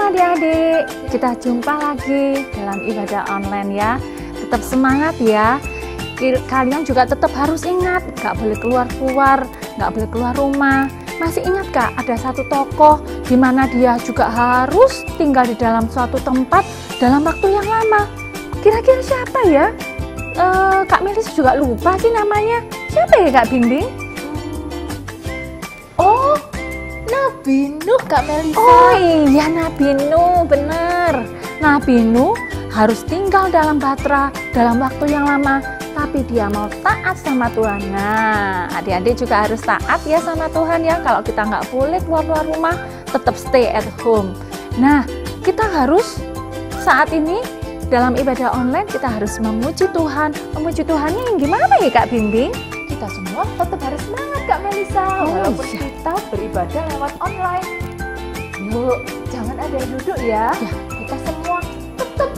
adik-adik, kita jumpa lagi dalam ibadah online ya. Tetap semangat ya. Kalian juga tetap harus ingat, gak boleh keluar-keluar, gak boleh keluar rumah. Masih ingat Kak, ada satu tokoh di mana dia juga harus tinggal di dalam suatu tempat dalam waktu yang lama. Kira-kira siapa ya? Kak Melis juga lupa sih namanya. Siapa ya Kak Bimbing? Oh, Nabi Nuh Kak Melisa. Oh iya, Nabi Nuh, bener. Nabi Nuh harus tinggal dalam batra dalam waktu yang lama, tapi dia mau taat sama Tuhan. Nah, adik-adik juga harus taat ya sama Tuhan ya. Kalau kita nggak boleh keluar rumah, tetap stay at home. Nah, kita harus saat ini dalam ibadah online kita harus memuji Tuhan. Memuji Tuhannya yang gimana ya Kak Bimbing? Kita semua tetap harus semangat Kak Melisa, walaupun kita beribadah lewat online. Yuk, jangan ada yang duduk ya. Kita semua tetap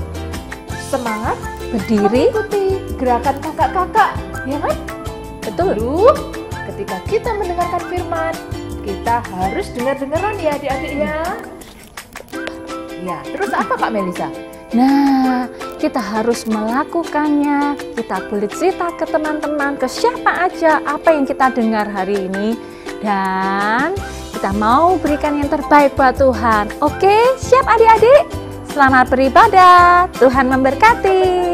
semangat Berdiri, mengikuti gerakan kakak-kakak, ya kan? betul. Lalu, ketika kita mendengarkan firman, kita harus dengar-dengaran ya adik-adik ya. Ya, terus apa Kak Melisa? Nah, kita harus melakukannya. Kita boleh cerita ke teman-teman, ke siapa aja apa yang kita dengar hari ini. Dan kita mau berikan yang terbaik buat Tuhan. Oke, siap adik-adik? Selamat beribadah. Tuhan memberkati.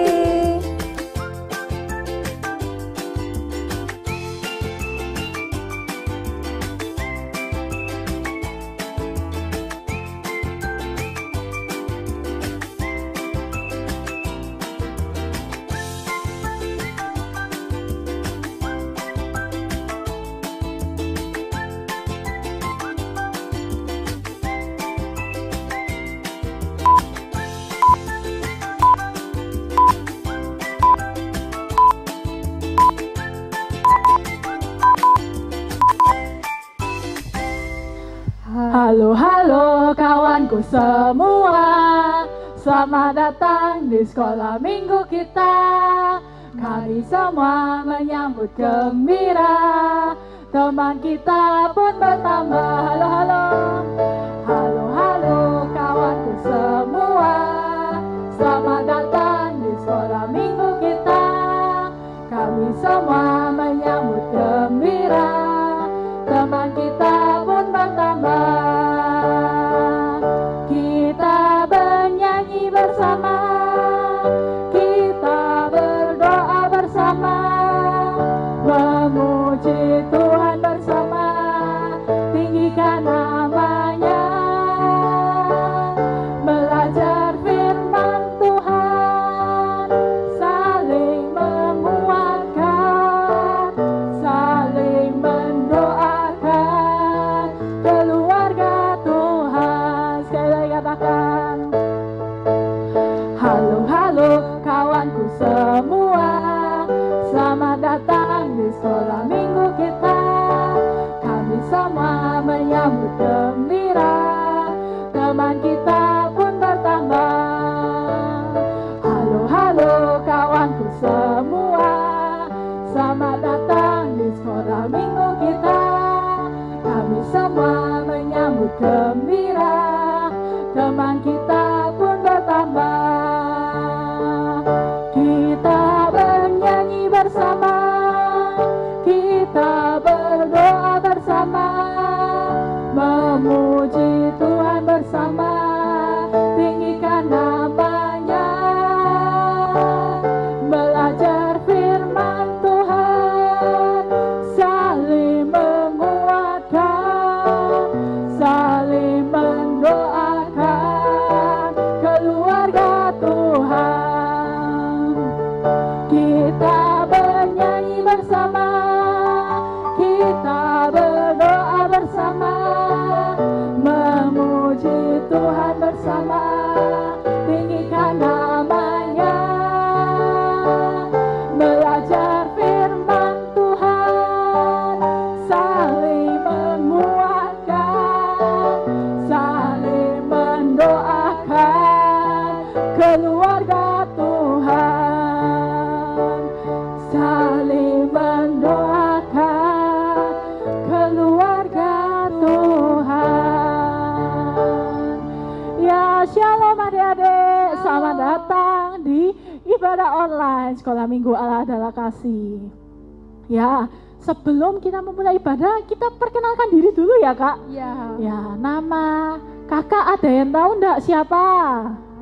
Halo kawanku semua, selamat datang di sekolah minggu kita. Kami semua menyambut gembira, teman kita pun bertambah. Halo kawanku semua, selamat datang di sekolah minggu kita. Kami semua menyambut gembira, teman kita pun bertambah. Kita bernyanyi bersama, kita berdoa bersama, memuji Tuhan bersama, tinggikan namanya, belajar firman Tuhan, saling menguatkan, saling mendoakan keluarga Tuhan. Sekali lagi katakan, halo kawanku semua, selamat datang di sekolah minggu kita. Kami semua menyambut gembira, teman kita pun bertambah. Halo kawanku semua, selamat datang di sekolah minggu kita. Kami semua menyambut gembira, teman kita pun bertambah. Kita bernyanyi bersama, kita berdoa bersama, memuji Tuhan bersama, tinggikan namanya, belajar firman Tuhan, saling menguatkan, saling mendoakan keluarga Tuhan. Kita bernyanyi bersama, kita berdoa bersama, Selamat datang di ibadah online Sekolah Minggu Allah Adalah Kasih. Ya, sebelum kita memulai ibadah, kita perkenalkan diri dulu ya Kak. Ya. Ya, nama kakak ada yang tahu enggak siapa?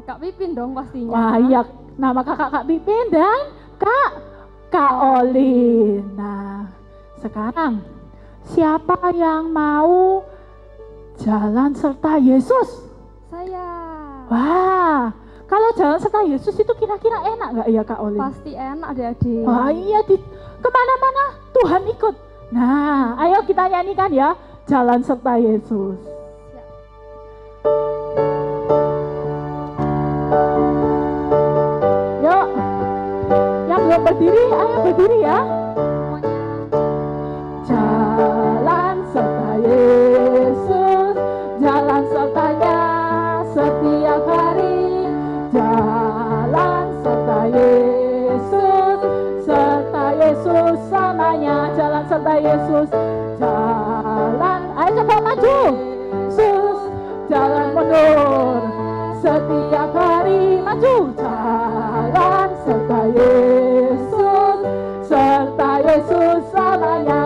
Kak Pipin dong pastinya. Wah iya, nama kakak Kak Pipin dan Kak Olin. Nah, sekarang siapa yang mau jalan serta Yesus? Saya. Wah, kalau jalan serta Yesus itu kira-kira enak nggak ya Kak Olin? Pasti enak adik-adik. Wah iya, kemana-mana Tuhan ikut. Nah, ayo kita nyanyikan ya, jalan serta Yesus. Yuk, yang belum berdiri, ayo berdiri ya. Jalan serta Yesus, jalan sertanya setiap hari. Jalan serta Yesus, serta Yesus samanya. Jalan serta Yesus, jalan, ayo coba maju. Yesus, jalan mundur setiap hari. Maju. Jalan serta Yesus, serta Yesus samanya.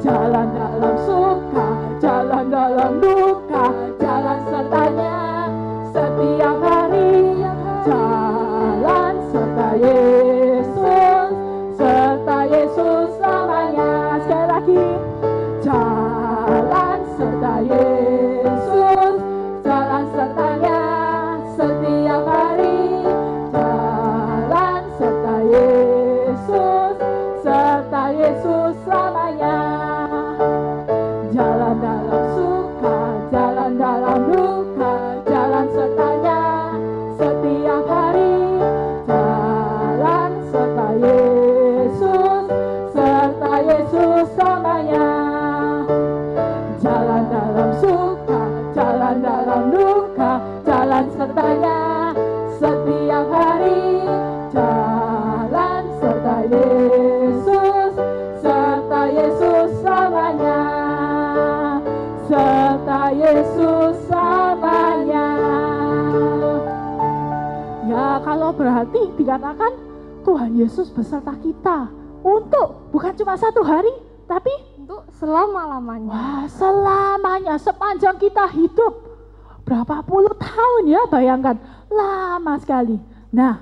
Jalan dalam suka, jalan dalam duka, jalan sertanya setiap hari. Jalan serta Yesus, serta Yesus samanya. Sekali lagi. Jalan serta Yesus, jalan sertanya setiap hari. Jalan serta Yesus, serta Yesus selamanya. Jalan dalam suka, jalan dalam duka, jalan sertanya setiap hari. Jalan serta Yesus, serta Yesus selamanya. Jalan dalam suka, jalan dalam duka, jalan sertanya setiap hari. Jalan serta Yesus, serta Yesus selamanya. Serta Yesus selamanya. Ya, kalau berarti dikatakan Tuhan Yesus beserta kita untuk bukan cuma satu hari, tapi Untuk selama-lamanya. wah, selamanya, sepanjang kita hidup. Berapa puluh tahun ya, bayangkan. Lama sekali. Nah,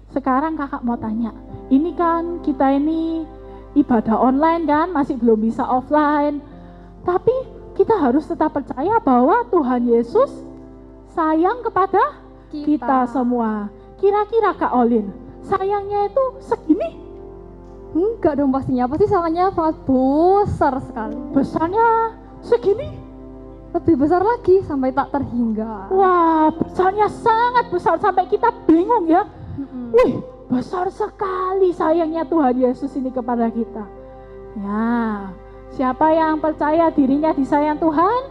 sekarang kakak mau tanya. Ini kan kita ini ibadah online kan, masih belum bisa offline. Tapi kita harus tetap percaya bahwa Tuhan Yesus sayang kepada kita semua. Kira-kira Kak Olin, sayangnya itu segini? Enggak dong pastinya. Pasti salahnya sangat besar sekali. Besarnya segini? Lebih besar lagi sampai tak terhingga. Wah, besarnya sangat besar sampai kita bingung ya. Wih, besar sekali sayangnya Tuhan Yesus ini kepada kita. Ya, siapa yang percaya dirinya disayang Tuhan?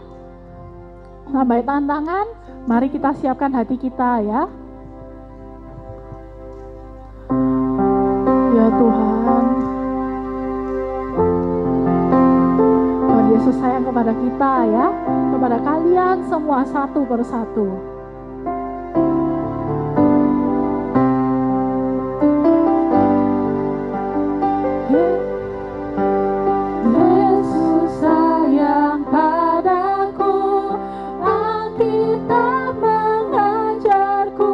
Sampai tantangan, mari kita siapkan hati kita ya. Ya Tuhan, Tuhan Yesus sayang kepada kita ya, kepada kalian semua satu persatu. Yesus sayang padaku, Alkitab mengajarku,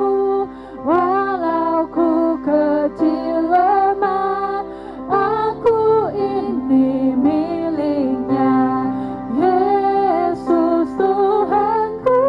walau ku kecil lemah, aku ini miliknya. Yesus Tuhanku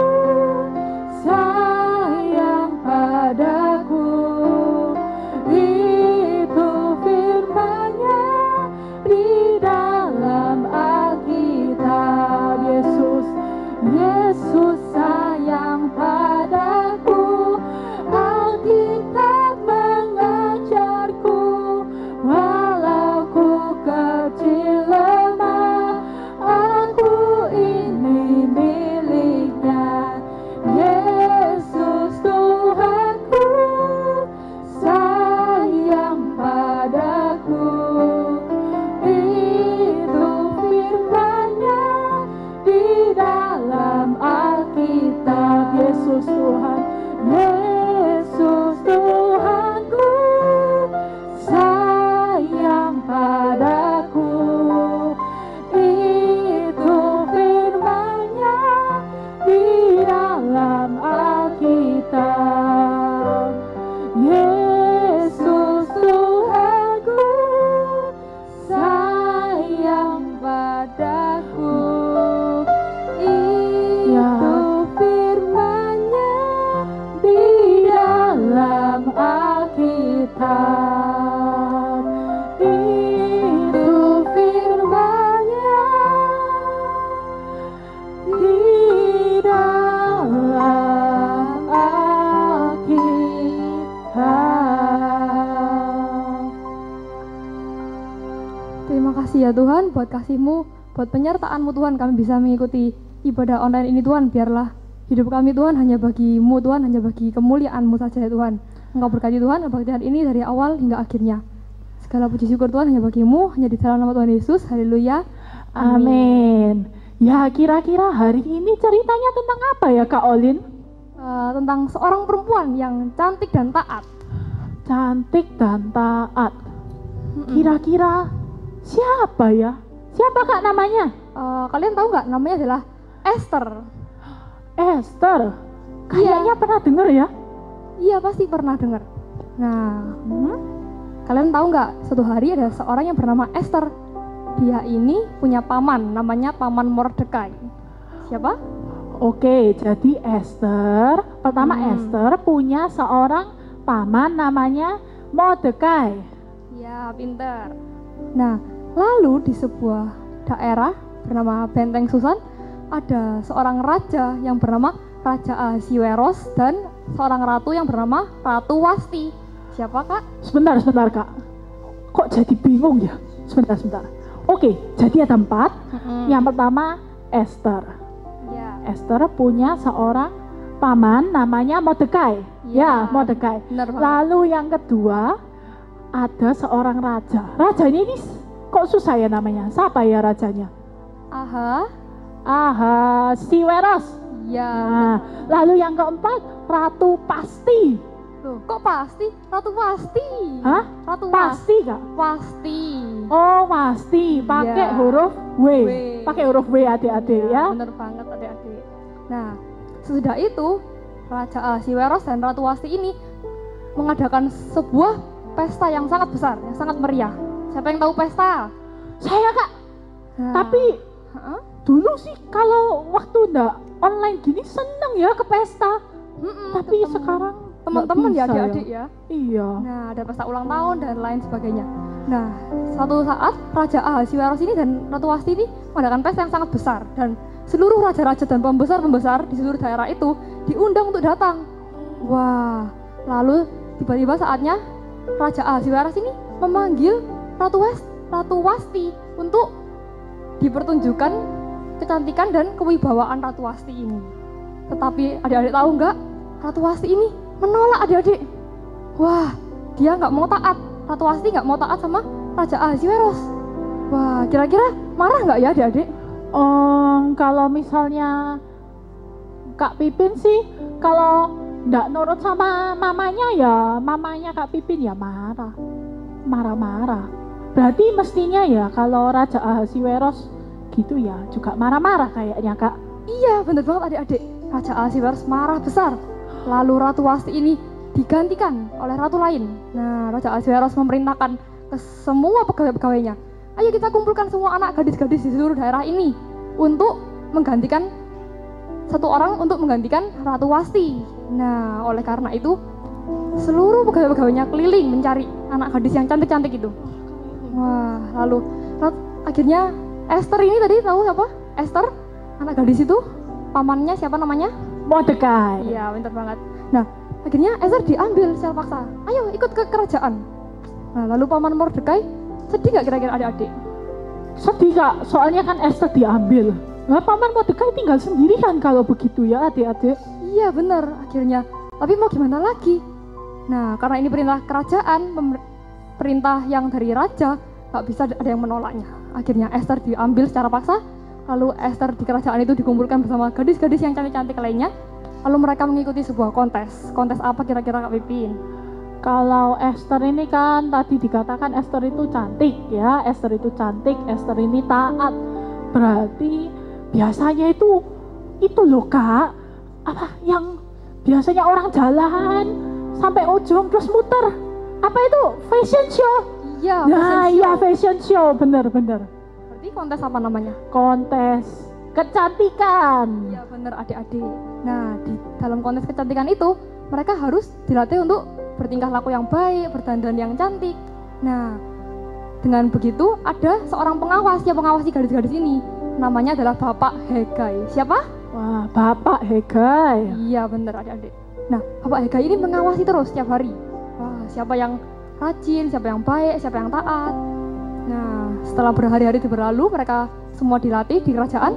ya Tuhan buat kasih-Mu, buat penyertaan-Mu Tuhan, kami bisa mengikuti ibadah online ini Tuhan. Biarlah hidup kami Tuhan hanya bagi-Mu Tuhan, hanya bagi kemuliaan-Mu saja ya Tuhan. Engkau berkati Tuhan kebaktian ini dari awal hingga akhirnya. Segala puji syukur Tuhan hanya bagi-Mu, hanya di dalam nama Tuhan Yesus. Haleluya. Amin. Ya, kira-kira hari ini ceritanya tentang apa ya Kak Olin? Tentang seorang perempuan yang cantik dan taat. Cantik dan taat. Kira-kira siapa ya? Siapa Kak namanya? Kalian tahu nggak? Namanya adalah Esther. Esther. Kayaknya pernah dengar ya? Iya, pasti pernah dengar. Nah, kalian tahu nggak? Suatu hari ada seorang yang bernama Esther. Dia ini punya paman, namanya Paman Mordekai. Siapa? Oke, jadi Esther, pertama Esther punya seorang paman namanya Mordekai. Ya, pinter. Nah, lalu di sebuah daerah bernama Benteng Susan ada seorang raja yang bernama Raja Ahasiweros dan seorang ratu yang bernama Ratu Wasti. Siapa Kak? Sebentar Kak. Kok jadi bingung ya? Sebentar. Oke, jadi ada 4. Yang pertama Esther. Ya. Esther punya seorang paman namanya Mordekai. Ya, Mordekai. Lalu yang kedua ada seorang raja. Rajanya ini kok susah ya namanya? Siapa ya rajanya? Ahasiweros. Ya. Nah, lalu yang keempat Ratu Pasti. Loh, kok pasti? Ratu Wasti. Hah? Ratu Pasti Kak? Wasti. Oh, Wasti pakai huruf W. Pakai huruf W adik-adik ya. Bener banget adik-adik. Nah, sesudah itu Raja Ahasiweros dan Ratu Wasti ini mengadakan sebuah pesta yang sangat besar, yang sangat meriah. Siapa yang tahu pesta? Saya Kak. Nah. Tapi dulu sih kalau waktu ndak online gini seneng ya ke pesta. Tapi sekarang teman-teman ya adik-adik ya. Iya. Nah, ada pesta ulang tahun dan lain sebagainya. Nah, suatu saat Raja Ahasiweros ini dan Ratu Wasti ini mengadakan pesta yang sangat besar dan seluruh raja-raja dan pembesar-pembesar di seluruh daerah itu diundang untuk datang. Wah, lalu tiba-tiba saatnya Raja Ahasiweros ini memanggil Ratu Wasti untuk dipertunjukkan kecantikan dan kewibawaan Ratu Wasti ini. Tetapi adik-adik tahu nggak? Ratu Wasti ini menolak adik-adik. Wah, dia nggak mau taat. Ratu Wasti nggak mau taat sama Raja Ahasiweros. Wah, kira-kira marah nggak ya adik-adik? Kalau misalnya Kak Pipin sih, kalau nggak nurut sama mamanya ya, mamanya Kak Pipin ya marah-marah. Berarti mestinya ya kalau Raja Ahasiweros gitu ya juga marah-marah kayaknya Kak. Iya, bener banget adik-adik. Raja Ahasiweros marah besar. Lalu Ratu Wasti ini digantikan oleh ratu lain. Nah, Raja Ahasiweros memerintahkan ke semua pegawai-pegawainya, ayo kita kumpulkan semua anak gadis-gadis di seluruh daerah ini untuk menggantikan satu orang untuk menggantikan Ratu Wasti. Nah, oleh karena itu seluruh pegawai-pegawainya keliling mencari anak gadis yang cantik-cantik itu. Wah, lalu akhirnya Esther ini tadi tahu siapa? Esther, anak gadis itu pamannya siapa namanya? Mordekai. Iya, pintar banget. Nah, akhirnya Esther diambil secara paksa. Ayo ikut ke kerajaan. Nah, lalu paman Mordekai sedih nggak kira-kira adik-adik? Sedih Kak, soalnya kan Esther diambil. Nah, paman Mordekai tinggal sendirian kalau begitu ya adik-adik. Iya benar, akhirnya. Tapi mau gimana lagi? Nah, karena ini perintah kerajaan, perintah yang dari raja, nggak bisa ada yang menolaknya. Akhirnya Esther diambil secara paksa. Lalu Esther di kerajaan itu dikumpulkan bersama gadis-gadis yang cantik-cantik lainnya. Lalu mereka mengikuti sebuah kontes. Kontes apa kira-kira Kak Pipin? Kalau Esther ini kan tadi dikatakan Esther itu cantik ya, Esther itu cantik, Esther ini taat. Berarti biasanya itu loh Kak, apa yang biasanya orang jalan sampai ujung terus muter. Apa itu? Fashion show? Iya, nah, iya fashion show, bener. Berarti kontes apa namanya? Kontes kecantikan. Iya bener adik-adik. Nah, di dalam kontes kecantikan itu mereka harus dilatih untuk bertingkah laku yang baik, berdandan yang cantik. Nah, dengan begitu ada seorang pengawas yang mengawasi gadis-gadis ini. Namanya adalah Bapak Hegai. Siapa? Wah, Bapak Hegai. Iya bener adik-adik. Nah, Bapak Hegai ini mengawasi terus setiap hari. Wah, siapa yang rajin, siapa yang baik, siapa yang taat. Nah, setelah berhari-hari berlalu, mereka semua dilatih di kerajaan.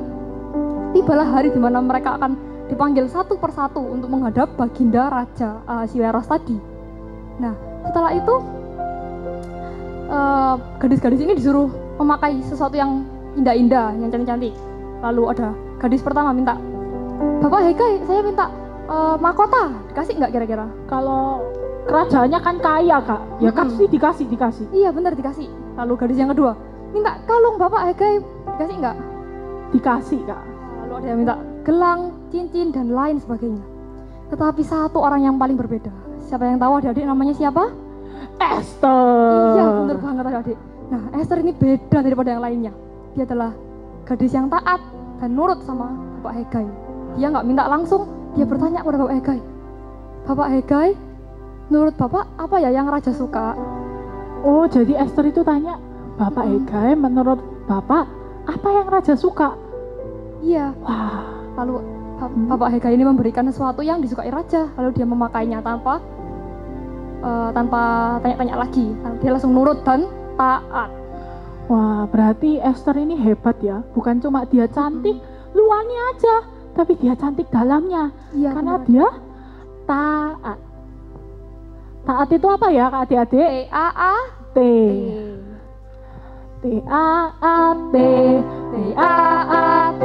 Tibalah hari di mana mereka akan dipanggil satu persatu untuk menghadap baginda Raja Ahasiweros tadi. Nah, setelah itu gadis-gadis ini disuruh memakai sesuatu yang indah-indah, yang cantik-cantik. Lalu ada gadis pertama minta, Bapak Hegai, saya minta mahkota, dikasih nggak kira-kira? Kalau kerajaannya kan kaya kak, ya dikasih. Iya benar dikasih. Lalu gadis yang kedua minta kalung Bapak Hegai, dikasih nggak? Dikasih kak. Lalu ada yang minta gelang, cincin dan lain sebagainya. Tetapi satu orang yang paling berbeda. Siapa yang tahu adik-adik namanya siapa? Esther. Iya benar banget adik-adik. Nah Esther ini beda daripada yang lainnya. Dia adalah gadis yang taat dan nurut sama Bapak Hegai. Dia nggak minta langsung, dia bertanya kepada Bapak Hegai, Bapak Hegai, menurut Bapak apa ya yang Raja suka? Oh jadi Esther itu tanya, Bapak Hegai menurut Bapak apa yang Raja suka? Iya. Wah. Lalu Bapak Hegai ini memberikan sesuatu yang disukai Raja, lalu dia memakainya tanpa tanya-tanya lagi. Dia langsung nurut dan taat. Wah, berarti Esther ini hebat ya. Bukan cuma dia cantik luarnya aja, tapi dia cantik dalamnya. Iya, karena benar. dia taat. Taat itu apa ya Kak adik-adik? T-A-A-T. T-A-A-T. T-A-A-T.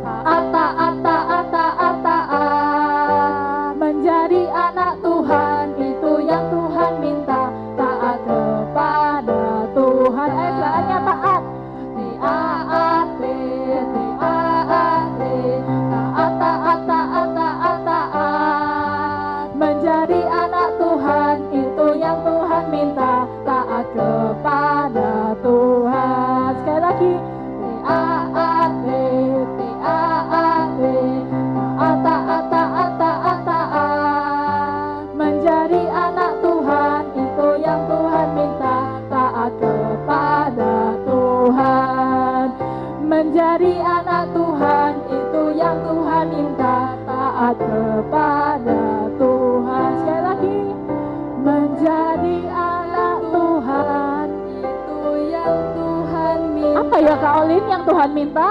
Taat, taat, taat, taat, taat. Menjadi anak Tuhan itu yang Tuhan minta. Taat kepada Tuhan. Istilahnya taat. T-A-A-T. T-A-A-T. Taat, taat, taat, taat, taat. Menjadi anak Tuhan itu yang Tuhan minta. Taat kepada Tuhan. Sekali lagi. T-A-A-T. T-A-A-T. Taat, taat, taat, taat, taat. Menjadi anak Tuhan itu yang Tuhan minta. Taat kepada Tuhan. Menjadi anak Tuhan itu yang Tuhan minta. Taat kepada Tuhan. Sekali lagi. Menjadi anak Tuhan itu yang Tuhan minta. Apa ya Kak Olin yang Tuhan minta?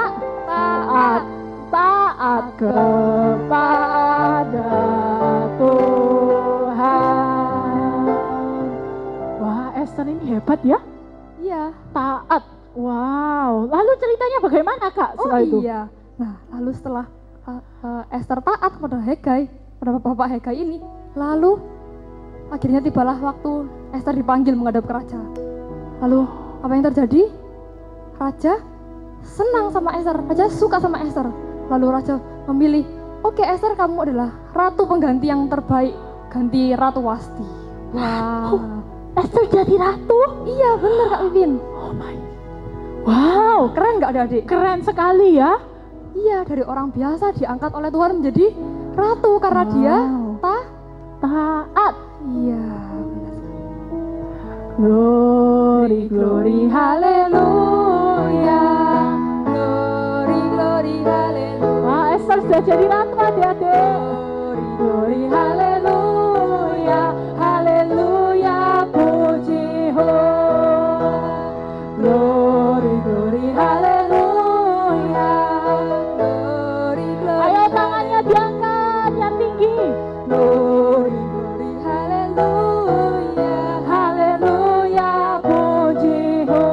Taat. Taat kepada Tuhan. Wah, Esther ini hebat ya. Iya. Taat. Wow. Lalu ceritanya bagaimana Kak setelah itu? Iya. Nah, lalu setelah Esther taat kepada Hegai, pada Bapak Hegai ini, lalu akhirnya tibalah waktu Esther dipanggil menghadap ke raja. Lalu apa yang terjadi? Raja senang sama Esther, raja suka sama Esther. Lalu raja memilih, oke Esther, kamu adalah ratu pengganti yang terbaik, ganti Ratu Wasti. Wow. Esther jadi ratu? Iya bener Kak Pipin. Oh my. Wow, Keren gak adik-adik? keren sekali ya. Iya, dari orang biasa diangkat oleh Tuhan menjadi ratu karena dia Taat. Iya, benar sekali. Glory, glory, haleluya. Glory, glory, haleluya. Wah, Esther sudah jadi ratu adik-adik. Glory, glory, haleluya. Haleluya, puji ho. Glory, glory, haleluya. Glory, glory. Ayo tangannya diangkat yang tinggi. Glory, Glory, haleluya. haleluya, puji ho.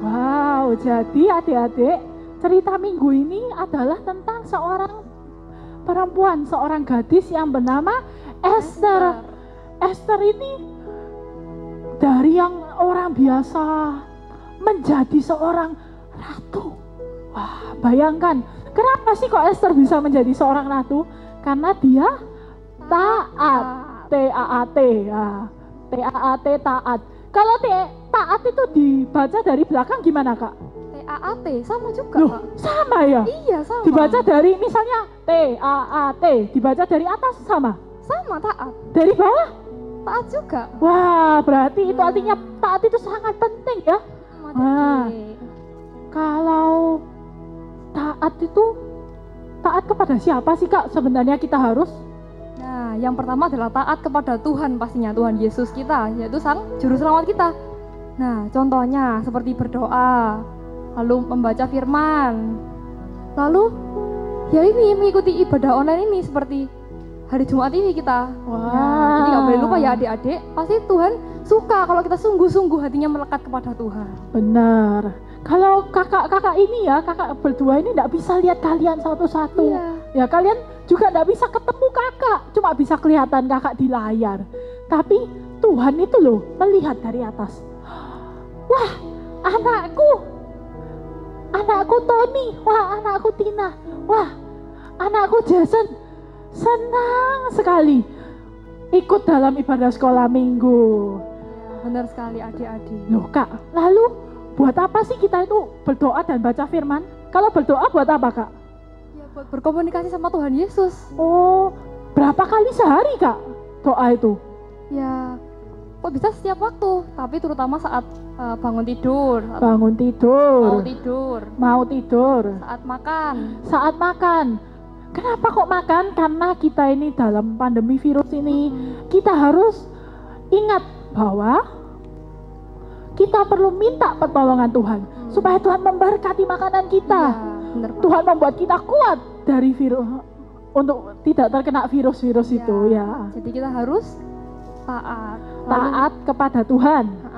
Wow, jadi adik-adik, cerita minggu ini adalah tentang seorang perempuan, seorang gadis yang bernama Esther. Esther ini dari yang orang biasa menjadi seorang ratu. Wah, bayangkan, kenapa sih kok Esther bisa menjadi seorang ratu? Karena dia taat. T-A-A-T ya. T-A-A-T, taat. Kalau taat itu dibaca dari belakang gimana Kak? T-A-A-T, sama juga Loh, Kak. sama ya? Iya, sama. Dibaca dari misalnya T-A-A-T, dibaca dari atas sama? Sama, taat. Dari bawah? Taat juga. Wah, berarti itu artinya taat itu sangat penting ya. Wah. Adik. Kalau taat itu taat kepada siapa sih Kak sebenarnya kita harus? Nah, yang pertama adalah taat kepada Tuhan pastinya, Tuhan Yesus kita, yaitu Sang Juru Selamat kita. Nah, contohnya seperti berdoa, lalu membaca firman, lalu ya ini mengikuti ibadah online ini seperti hari Jumat ini kita. Nah, jadi nggak boleh lupa ya adik-adik, pasti Tuhan suka kalau kita sungguh-sungguh hatinya melekat kepada Tuhan. Benar. Kalau kakak-kakak ini ya, kakak berdua ini nggak bisa lihat kalian satu-satu. Iya. Ya kalian juga nggak bisa ketemu kakak, cuma bisa kelihatan kakak di layar. Tapi Tuhan itu loh melihat dari atas. Wah, anakku Tony, wah anakku Tina, wah anakku Jason, senang sekali ikut dalam ibadah sekolah minggu. Benar sekali adik-adik. Loh kak, lalu buat apa sih kita itu berdoa dan baca firman? Kalau berdoa buat apa kak? Ya buat berkomunikasi sama Tuhan Yesus. Oh, berapa kali sehari kak doa itu? Ya, kok bisa setiap waktu, tapi terutama saat bangun tidur, Bangun tidur, mau mau tidur, tidur, saat makan. Kenapa kok makan? Karena kita ini dalam pandemi virus ini, kita harus ingat bahwa kita perlu minta pertolongan Tuhan supaya Tuhan memberkati makanan kita. Ya, bener, Pak. Tuhan membuat kita kuat dari virus untuk tidak terkena virus-virus itu ya. Jadi kita harus taat. Taat kepada Tuhan.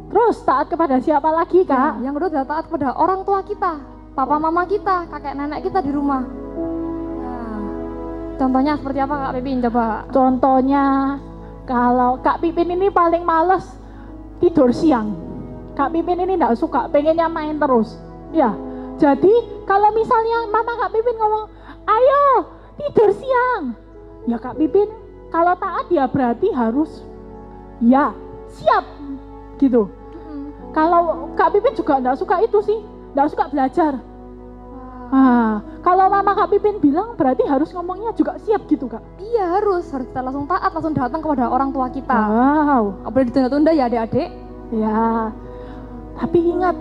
Terus taat kepada siapa lagi kak? Yang kedua adalah taat kepada orang tua kita, papa mama kita, kakek nenek kita di rumah. Nah, contohnya seperti apa Kak Pipin? Coba. Contohnya kalau Kak Pipin ini paling males tidur siang. Kak Pipin ini enggak suka, pengennya main terus. Ya, jadi kalau misalnya mama Kak Pipin ngomong, ayo tidur siang. Ya Kak Pipin, kalau taat ya berarti harus ya siap gitu. Kalau Kak Pipin juga enggak suka itu sih, enggak suka belajar. Kalau mama Kak Pipin bilang berarti harus ngomongnya juga siap gitu Kak. Iya harus kita langsung taat, langsung datang kepada orang tua kita. Wow. Nggak boleh ditunda-tunda ya adik-adik. Ya, tapi ingat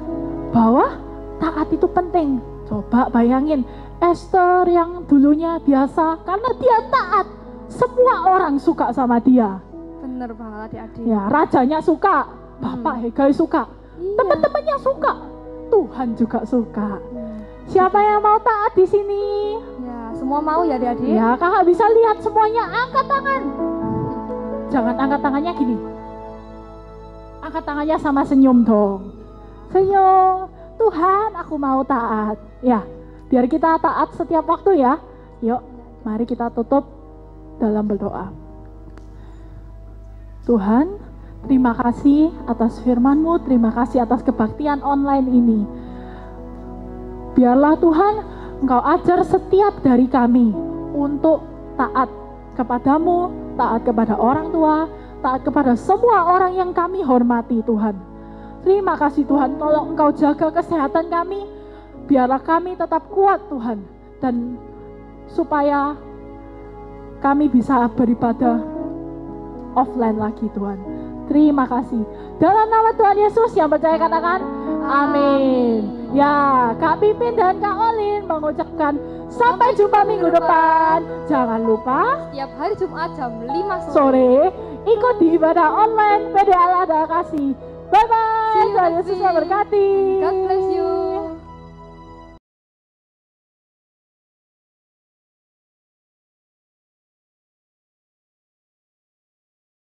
bahwa taat itu penting. Coba bayangin Esther yang dulunya biasa, karena dia taat, semua orang suka sama dia. Bener banget adik-adik. Ya, rajanya suka, Bapak Hegai suka, Iya. teman-temannya suka, Tuhan juga suka. Siapa yang mau taat di sini? Ya, semua mau ya adik-adik. Ya, kakak bisa lihat semuanya, angkat tangan. Jangan angkat tangannya gini. Angkat tangannya sama senyum dong. Senyum. Tuhan, aku mau taat. Ya, biar kita taat setiap waktu ya. Yuk, mari kita tutup dalam berdoa. Tuhan, terima kasih atas firman-Mu, terima kasih atas kebaktian online ini. Biarlah Tuhan, Engkau ajar setiap dari kami untuk taat kepadamu, taat kepada orang tua, taat kepada semua orang yang kami hormati Tuhan. Terima kasih Tuhan, tolong Engkau jaga kesehatan kami, biarlah kami tetap kuat Tuhan, dan supaya kami bisa beribadah offline lagi Tuhan. Terima kasih. Dalam nama Tuhan Yesus yang percaya katakan amin. Ya, Kak Pipin dan Kak Olin mengucapkan sampai jumpa minggu depan. Jangan lupa Setiap hari Jumat jam 5 sore ikut di ibadah online PDA Lada Kasih. Bye bye. See you Tuhan next Yesus week. memberkati. God bless you.